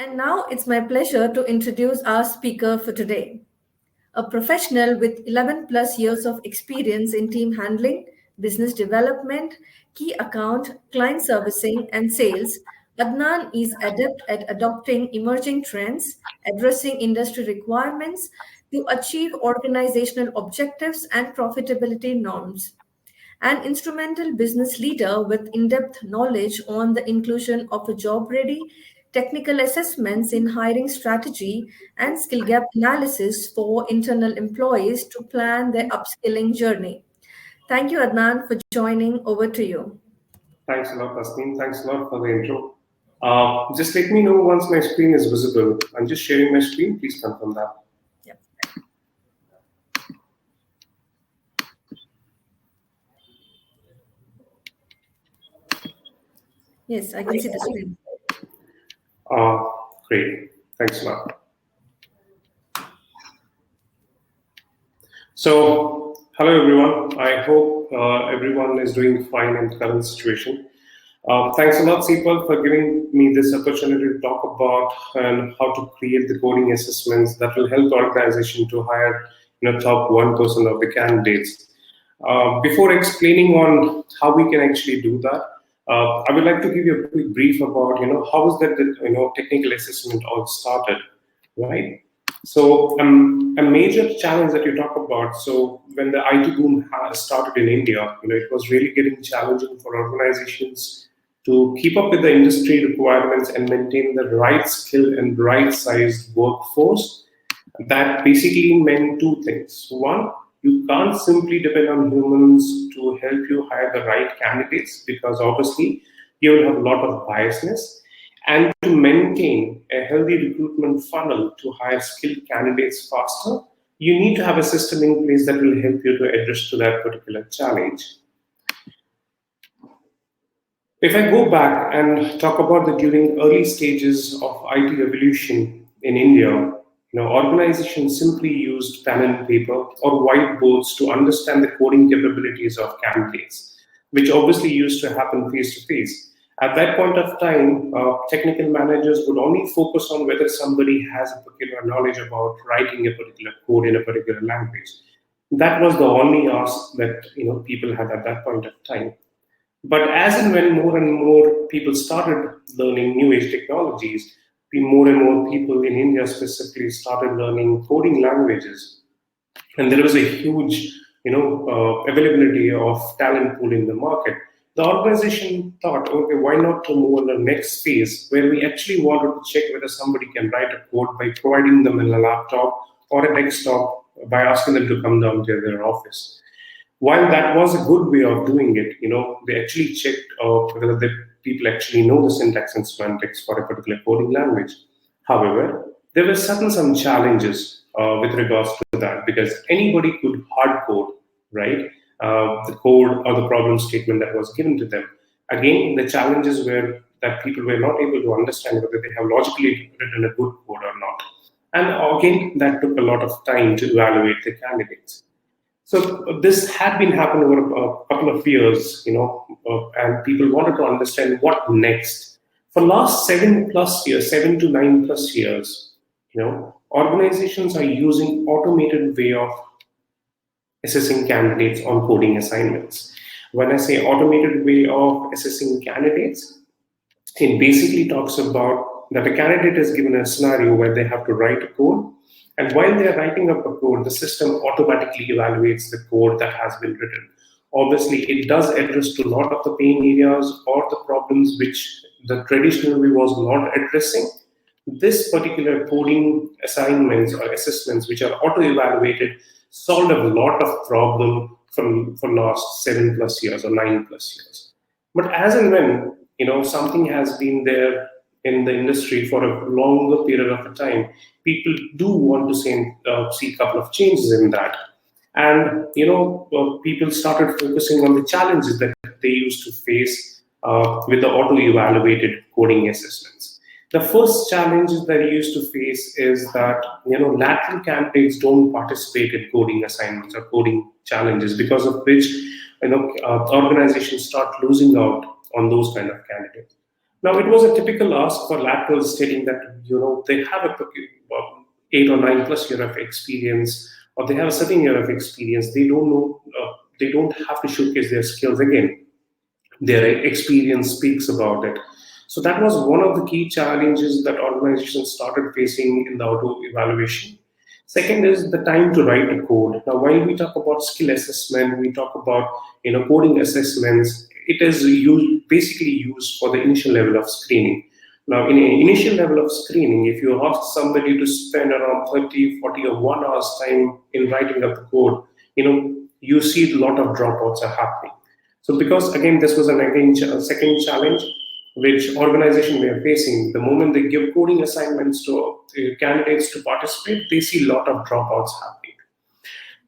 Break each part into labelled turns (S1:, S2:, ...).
S1: And now it's my pleasure to introduce our speaker for today. A professional with 11 plus years of experience in team handling, business development, key account, client servicing, and sales, Adnan is adept at adopting emerging trends, addressing industry requirements to achieve organizational objectives and profitability norms. An instrumental business leader with in depth knowledge on the inclusion of a job ready, technical assessments in hiring strategy, and skill gap analysis for internal employees to plan their upskilling journey. Thank you, Adnan, for joining. Over to you.
S2: Thanks a lot, Tasneem. Thanks a lot for the intro. Just let me know once my screen is visible. I'm just sharing my screen. Please confirm that.
S1: Yep. Yes, I can see the screen.
S2: Great. Thanks a lot. So, hello everyone. I hope everyone is doing fine in the current situation. Thanks a lot, Ceipal, for giving me this opportunity to talk about and how to create the coding assessments that will help the organization to hire top 1% of the candidates. Before explaining on how we can actually do that, I would like to give you a quick brief about how is that technical assessment all started, right? So a major challenge that you talk about. So when the IT boom started in India, it was really getting challenging for organizations to keep up with the industry requirements and maintain the right skill and right sized workforce. That basically meant two things. One, you can't simply depend on humans to help you hire the right candidates because obviously you will have a lot of biasness. And to maintain a healthy recruitment funnel to hire skilled candidates faster, you need to have a system in place that will help you to address to that particular challenge. If I go back and talk about the during early stages of IT evolution in India, organizations simply used pen and paper or whiteboards to understand the coding capabilities of candidates, which obviously used to happen face to face. At that point of time, technical managers would only focus on whether somebody has a particular knowledge about writing a particular code in a particular language. That was the only ask that people had at that point of time. But as and when more and more people started learning new age technologies, more and more people in India specifically started learning coding languages. And there was a huge availability of talent pool in the market. The organization thought, okay, why not to move on the next phase where we actually wanted to check whether somebody can write a code by providing them a laptop or a desktop by asking them to come down to their office. While that was a good way of doing it, they actually checked whether the people actually know the syntax and semantics for a particular coding language. However, there were some challenges with regards to that because anybody could hard code, right? The code or the problem statement that was given to them. Again, the challenges were that people were not able to understand whether they have logically written a good code or not. And again, that took a lot of time to evaluate the candidates. So this had been happening over a couple of years, and people wanted to understand what next. For last 7 to 9 plus years, organizations are using automated way of assessing candidates on coding assignments. When I say automated way of assessing candidates, it basically talks about that a candidate is given a scenario where they have to write a code. And while they're writing up a code, the system automatically evaluates the code that has been written. Obviously, it does address to a lot of the pain areas or the problems which the traditional way was not addressing. This particular coding assignments or assessments, which are auto-evaluated, solved a lot of problem for last 7 plus years or 9 plus years. But as and when something has been there in the industry for a longer period of time, people do want to see a couple of changes in that. And, people started focusing on the challenges that they used to face with the auto-evaluated coding assessments. The first challenge that they used to face is that, lateral candidates don't participate in coding assignments or coding challenges, because of which, organizations start losing out on those kind of candidates. Now, it was a typical ask for laterals stating that they have a 8 or 9 plus year of experience, or they have a 7 year of experience. They don't know. They don't have to showcase their skills again. Their experience speaks about it. So that was one of the key challenges that organizations started facing in the auto evaluation. Second is the time to write a code. Now, while we talk about skill assessment, we talk about coding assessments. It is basically used for the initial level of screening. Now, in an initial level of screening, if you ask somebody to spend around 30, 40, or 1 hour's time in writing up the code, you see a lot of dropouts are happening. So because again, this was a second challenge which organization were facing. The moment they give coding assignments to candidates to participate, they see a lot of dropouts happening.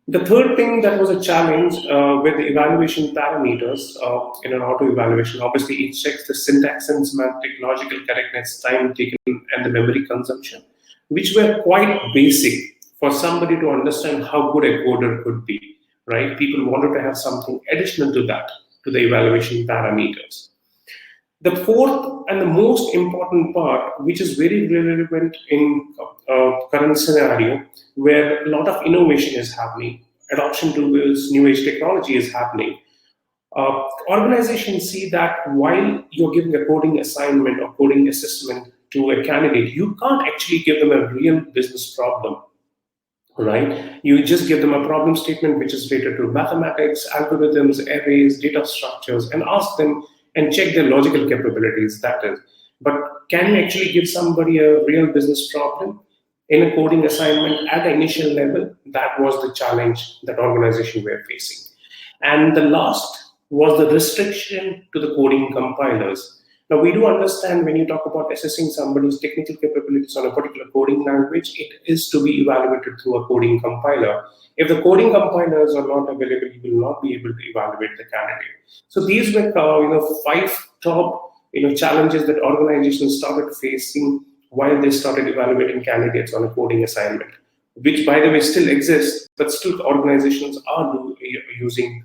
S2: The third thing that was a challenge with the evaluation parameters in an auto evaluation, obviously it checks the syntax and semantic, logical correctness, time taken, and the memory consumption, which were quite basic for somebody to understand how good a coder could be, right? People wanted to have something additional to that, to the evaluation parameters. The fourth and the most important part, which is very relevant in current scenario, where a lot of innovation is happening, adoption towards new age technology is happening. Organizations see that while you're giving a coding assignment or coding assessment to a candidate, you can't actually give them a real business problem, right? You just give them a problem statement which is related to mathematics, algorithms, arrays, data structures, and ask them and check their logical capabilities, that is. But can you actually give somebody a real business problem in a coding assignment at the initial level? That was the challenge that organizations were facing. And the last was the restriction to the coding compilers. Now, we do understand when you talk about assessing somebody's technical capabilities on a particular coding language, it is to be evaluated through a coding compiler. If the coding compilers are not available, you will not be able to evaluate the candidate. So these were, 5 top, challenges that organizations started facing while they started evaluating candidates on a coding assignment, which, by the way, still exists, but still organizations are using,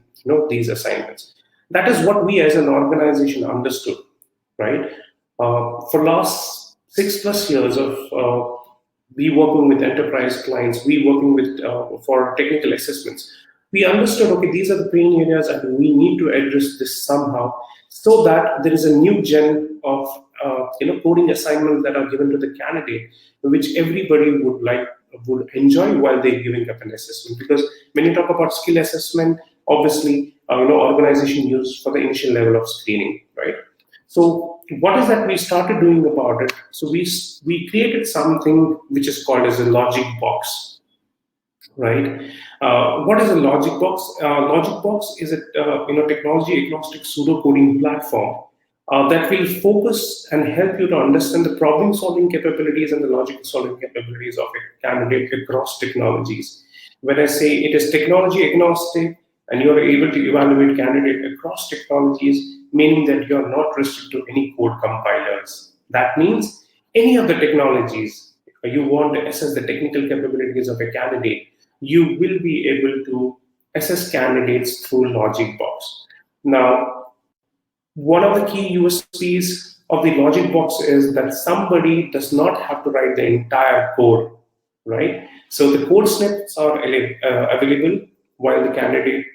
S2: these assignments. That is what we as an organization understood, right? For last 6+ years of we working with enterprise clients, we working with for technical assessments, we understood, okay, these are the pain areas and we need to address this somehow so that there is a new gen of coding assignments that are given to the candidate, which everybody would enjoy while they're giving up an assessment. Because when you talk about skill assessment, obviously, organization use for the initial level of screening, right? So what is that we started doing about it? So we created something which is called as a logic box, right? What is a logic box? Logic box is a technology agnostic pseudocoding platform that will focus and help you to understand the problem solving capabilities and the logical solving capabilities of a candidate across technologies. When I say it is technology agnostic and you are able to evaluate candidate across technologies, meaning that you are not restricted to any code compilers. That means any of the technologies you want to assess the technical capabilities of a candidate, you will be able to assess candidates through logic box. Now, one of the key USPs of the logic box is that somebody does not have to write the entire code, right? So the code snippets are available while the candidate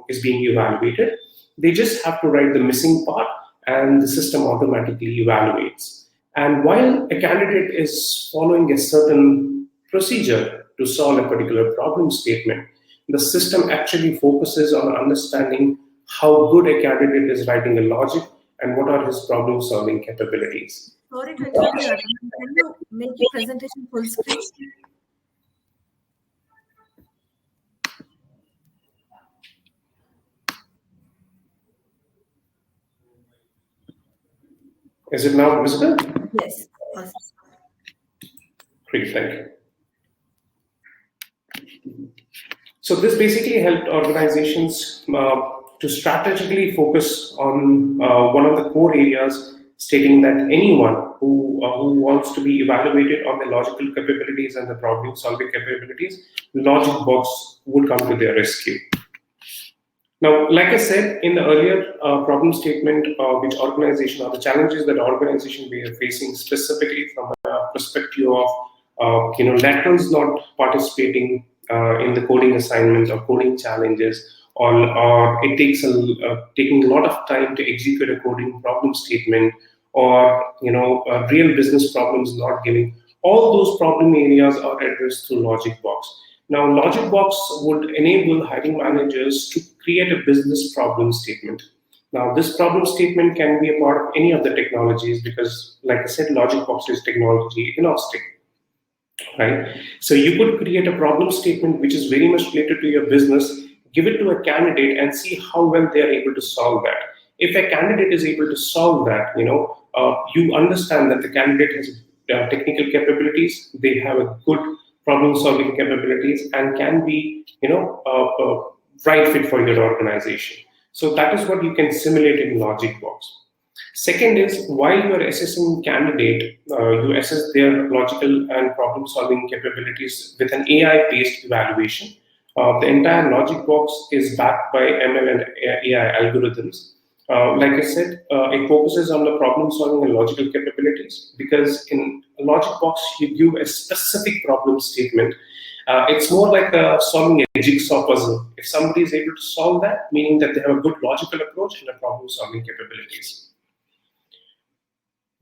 S2: is being evaluated. They just have to write the missing part and the system automatically evaluates. And while a candidate is following a certain procedure to solve a particular problem statement, the system actually focuses on understanding how good a candidate is writing a logic and what are his problem solving capabilities.
S1: Sorry to interrupt you, Arun. Can you make your presentation full screen?
S2: Is it now visible?
S1: Yes. Awesome.
S2: Great, thank you. So this basically helped organizations to strategically focus on one of the core areas, stating that anyone who wants to be evaluated on the logical capabilities and the problem solving capabilities, logic box would come to their rescue. Now, like I said in the earlier problem statement, which organization or the challenges that organization we are facing specifically from a perspective of laterals not participating in the coding assignments or coding challenges, or it takes taking a lot of time to execute a coding problem statement, or real business problems not giving. All those problem areas are addressed through Logic Box. Now, Logic Box would enable hiring managers to create a business problem statement. Now, this problem statement can be a part of any of the technologies because, like I said, Logic Box is technology agnostic, right? So you could create a problem statement which is very much related to your business, give it to a candidate, and see how well they are able to solve that. If a candidate is able to solve that, you understand that the candidate has technical capabilities, they have a good problem-solving capabilities, and can be, right fit for your organization. So that is what you can simulate in Logic Box. Second is, while you are assessing candidate, you assess their logical and problem-solving capabilities with an AI-based evaluation. The entire Logic Box is backed by ML and AI algorithms. Like I said, it focuses on the problem-solving and logical capabilities because in a Logic Box, you give a specific problem statement. It's more like solving a jigsaw puzzle. If somebody is able to solve that, meaning that they have a good logical approach and a problem-solving capabilities.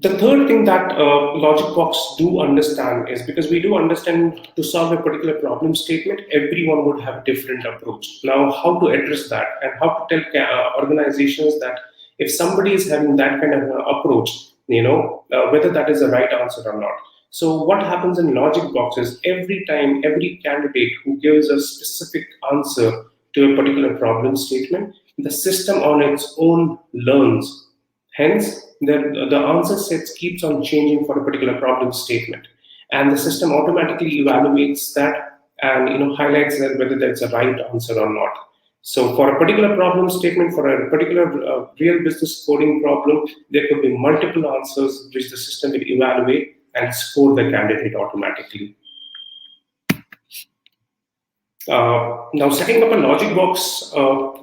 S2: The third thing that Logic Box do understand is, because we do understand to solve a particular problem statement, everyone would have a different approach. Now, how to address that and how to tell organizations that if somebody is having that kind of approach, whether that is the right answer or not. So what happens in Logic Box is every time, every candidate who gives a specific answer to a particular problem statement, the system on its own learns. Hence, the answer sets keeps on changing for a particular problem statement, and the system automatically evaluates that and highlights that whether that's a right answer or not. So, for a particular problem statement, for a particular real business coding problem, there could be multiple answers which the system will evaluate and score the candidate automatically. Now, setting up a Logic Box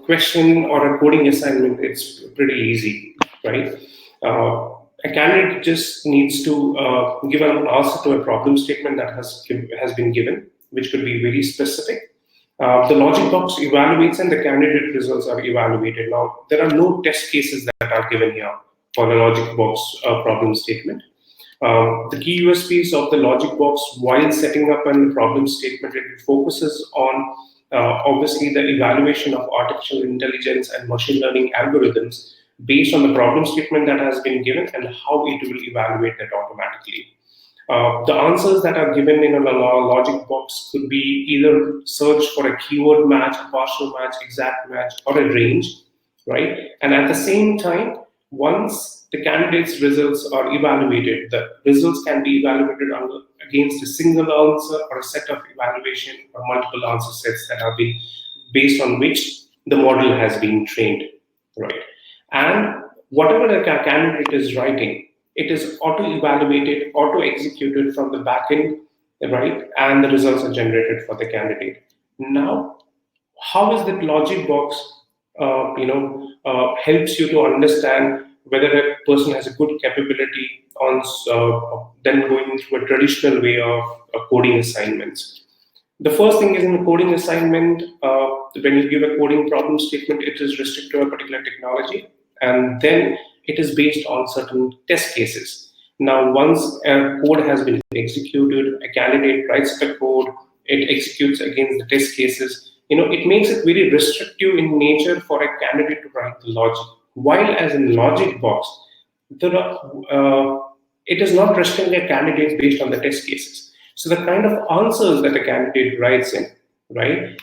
S2: question or a coding assignment, it's pretty easy, right? A candidate just needs to give an answer to a problem statement that has been given, which could be very specific. The Logic Box evaluates and the candidate results are evaluated. Now, there are no test cases that are given here for the Logic Box problem statement. The key USPs of the Logic Box while setting up a problem statement, it focuses on obviously the evaluation of artificial intelligence and machine learning algorithms based on the problem statement that has been given and how it will evaluate that automatically. The answers that are given in a Logic Box could be either search for a keyword match, a partial match, exact match, or a range, right? And at the same time, once the candidate's results are evaluated, the results can be evaluated against a single answer or a set of evaluation or multiple answer sets that have been based on which the model has been trained, right? And whatever the candidate is writing, it is auto-evaluated, auto-executed from the backend, right? And the results are generated for the candidate. Now, how is that Logic Box, helps you to understand whether a person has a good capability on then going through a traditional way of coding assignments. The first thing is in the coding assignment, when you give a coding problem statement, it is restricted to a particular technology, and then it is based on certain test cases. Now, once a code has been executed, a candidate writes the code, it executes against the test cases. It makes it very restrictive in nature for a candidate to write the logic. While as in Logic Box, it is not restricting a candidate based on the test cases. So the kind of answers that a candidate writes in, right?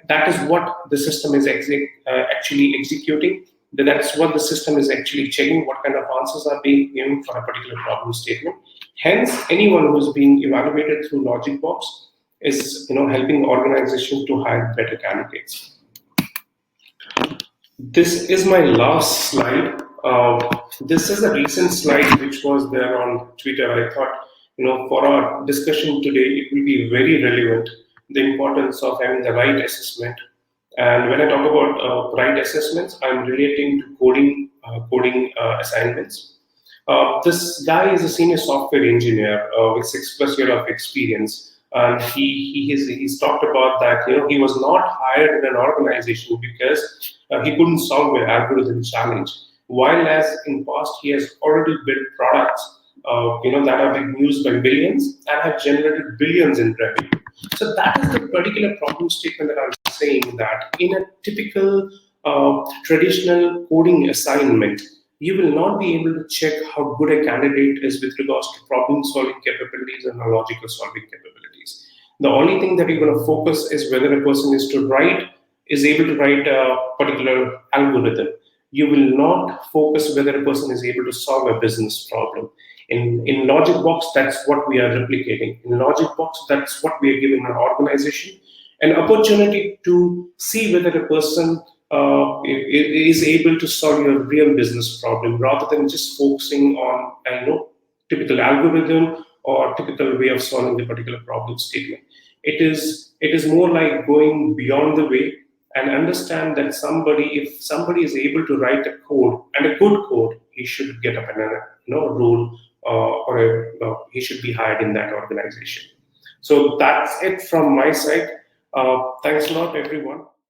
S2: That is what the system is actually executing. That's what the system is actually checking, what kind of answers are being given for a particular problem statement. Hence, anyone who is being evaluated through Logic Box is helping organizations to hire better candidates. This is my last slide. This is a recent slide which was there on Twitter. I thought, for our discussion today, it will be very relevant. The importance of having the right assessment And when I talk about right assessments, I'm relating to coding assignments. This guy is a senior software engineer with 6+ years of experience, and he's talked about that. He was not hired in an organization because he couldn't solve an algorithm challenge. While as in past he has already built products, that have been used by billions and have generated billions in revenue. So that is the particular problem statement that I'm saying, that in a typical traditional coding assignment, you will not be able to check how good a candidate is with regards to problem solving capabilities and logical solving capabilities. The only thing that you're going to focus is whether a person is able to write a particular algorithm. You will not focus whether a person is able to solve a business problem. In Logic Box, that's what we are replicating. In Logic Box, that's what we are giving an organization an opportunity to see whether a person is able to solve your real business problem, rather than just focusing on typical algorithm or typical way of solving the particular problem statement. It is more like going beyond the way and understand that if somebody is able to write a code, and a good code, he should get up in a role, he should be hired in that organization. So that's it from my side. Thanks a lot, everyone.